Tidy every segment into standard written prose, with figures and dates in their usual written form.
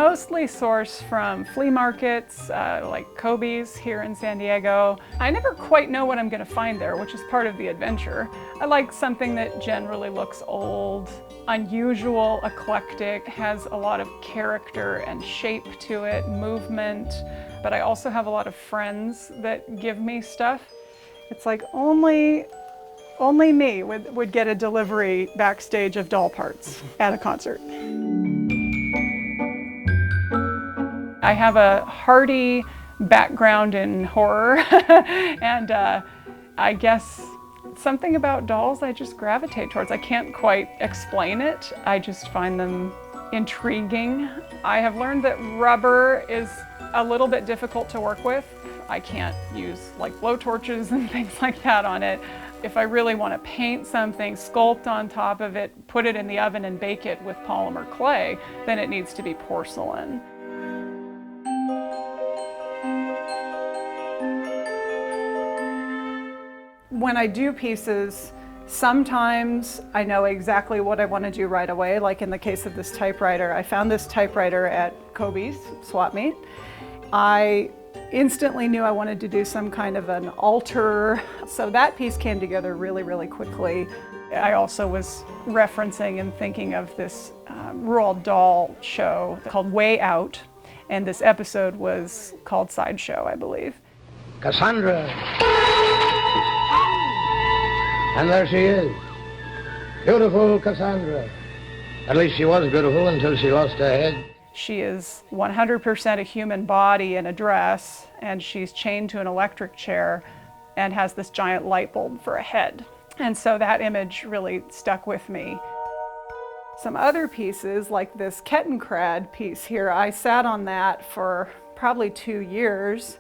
mostly source from flea markets, like Kobe's here in San Diego. I never quite know what I'm going to find there, which is part of the adventure. I like something that generally looks old, unusual, eclectic, has a lot of character and shape to it, movement. But I also have a lot of friends that give me stuff. It's like only me would get a delivery backstage of doll parts at a concert. I have a hearty background in horror and I guess something about dolls I just gravitate towards. I can't quite explain it. I just find them intriguing. I have learned that rubber is a little bit difficult to work with. I can't use like blowtorches and things like that on it. If I really want to paint something, sculpt on top of it, put it in the oven and bake it with polymer clay, then it needs to be porcelain. When I do pieces, sometimes I know exactly what I want to do right away, like in the case of this typewriter. I found this typewriter at Kobe's swap meet. I instantly knew I wanted to do some kind of an altar, so that piece came together really, really quickly. I also was referencing and thinking of this Roald Dahl show called Way Out, and this episode was called Sideshow, I believe. Cassandra! And there she is. Beautiful Cassandra. At least she was beautiful until she lost her head. She is 100% a human body in a dress, and she's chained to an electric chair and has this giant light bulb for a head. And so that image really stuck with me. Some other pieces, like this Kettenkrad piece here, I sat on that for probably 2 years.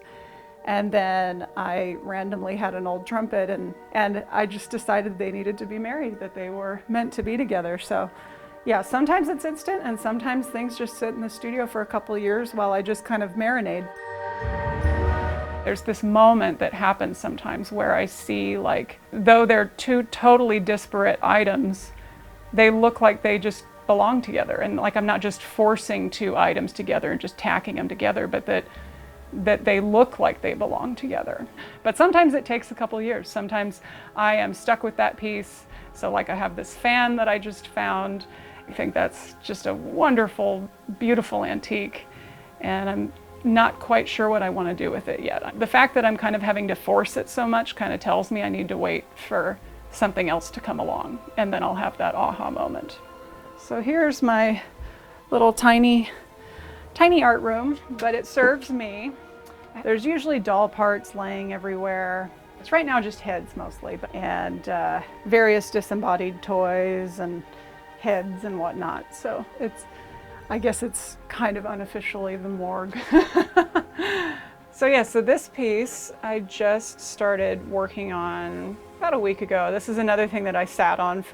And then I randomly had an old trumpet and I just decided they needed to be married, that they were meant to be together. So yeah, sometimes it's instant and sometimes things just sit in the studio for a couple of years while I just kind of marinate. There's this moment that happens sometimes where I see, like, though they're two totally disparate items, they look like they just belong together. And like I'm not just forcing two items together and just tacking them together, but that they look like they belong together. But sometimes it takes a couple of years. Sometimes I am stuck with that piece. So like I have this fan that I just found. I think that's just a wonderful, beautiful antique. And I'm not quite sure what I want to do with it yet. The fact that I'm kind of having to force it so much kind of tells me I need to wait for something else to come along. And then I'll have that aha moment. So here's my little tiny art room, but it serves me. There's usually doll parts laying everywhere. It's right now just heads mostly, and various disembodied toys and heads and whatnot. So I guess it's kind of unofficially the morgue. So yeah, so this piece I just started working on about a week ago. This is another thing that I sat on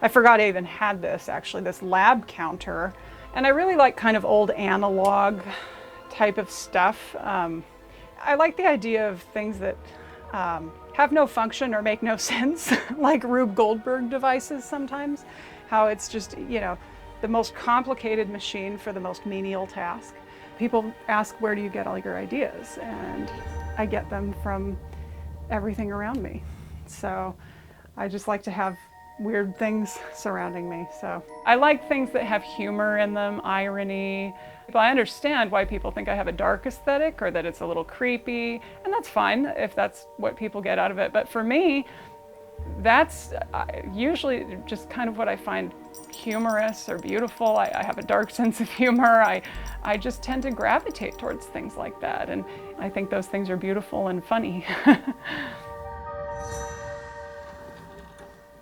I forgot I even had this actually, this lab counter. And I really like kind of old analog type of stuff. I like the idea of things that have no function or make no sense, like Rube Goldberg devices sometimes. How it's just, you know, the most complicated machine for the most menial task. People ask, where do you get all your ideas? And I get them from everything around me. So I just like to have weird things surrounding me. So I like things that have humor in them, irony. But I understand why people think I have a dark aesthetic or that it's a little creepy, and that's fine if that's what people get out of it. But for me, that's usually just kind of what I find humorous or beautiful. I have a dark sense of humor. I just tend to gravitate towards things like that, and I think those things are beautiful and funny.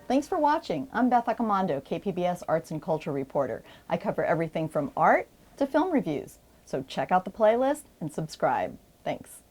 Thanks for watching. I'm Beth Accomando, KPBS Arts and Culture reporter. I cover everything from art to film reviews. So check out the playlist and subscribe. Thanks.